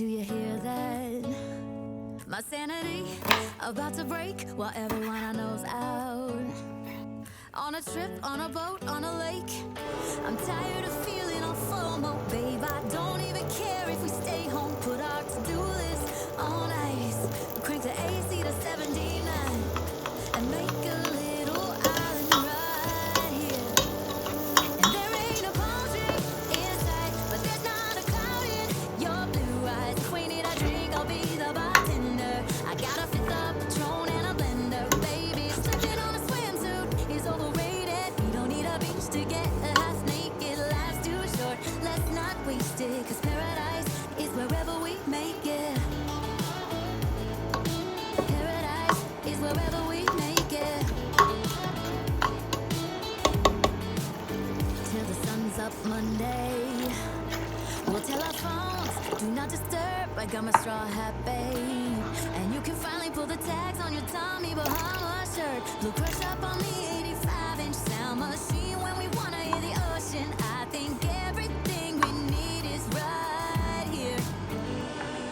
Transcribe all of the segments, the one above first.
do you hear that? My sanity about to break while everyone I know's out. On a trip, on a boat, on a lake. I'm tired of feeling on FOMO, babe. I don't even care if we stay home. Put our to-do list on ice. Crank the AC to 79 and make a little island right here. And there ain't a palm tree in sight, but there's not a cloud in your blue eyes. If we need a drink, I'll be the bartender. I got a fifth of Patron and a blender, baby. Slipping on a swimsuit is overrated. We don't need a beach to get half naked. Life's too short, let's not waste it. 'Cause paradise is wherever we make it. Paradise is wherever we make it. Till the sun's up Monday. We'll tell our phones, do not disturb. I got my straw hat, babe. And you can finally pull the tags on your Tommy Bahama shirt. Blue crush up on the 85-inch sound machine when we wanna hear the ocean. I think everything we need is right here.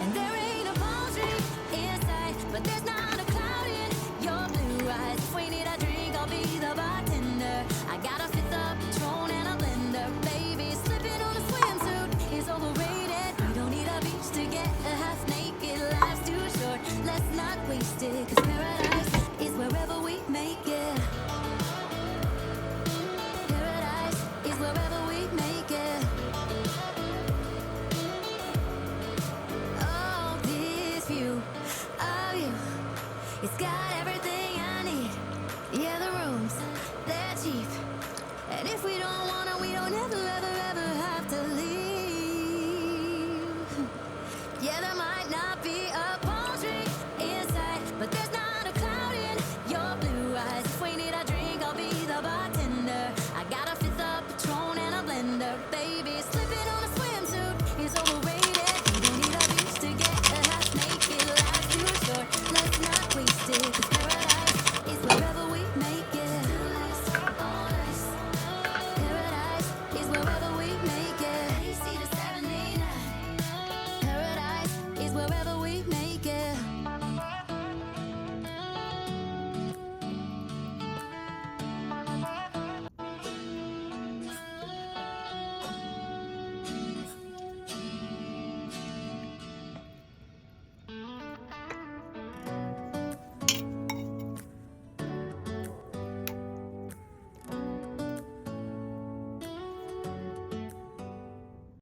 And there ain't a palm tree in sight, but there's not a cloud in your blue eyes. If we need a drink, I'll be the bartender. I got a fifth of Patron and a blender, baby. Slipping on a swimsuit is overrated. We don't need a beach to get half naked. Life's too short, let's not waste it. 'Cause paradise is wherever we make it. Paradise is wherever we make it. Oh, this view of you, it's got everything I need. Yeah, the rooms, they're cheap. And if we don't wanna, we don't ever, ever, ever have to leave. Yeah, the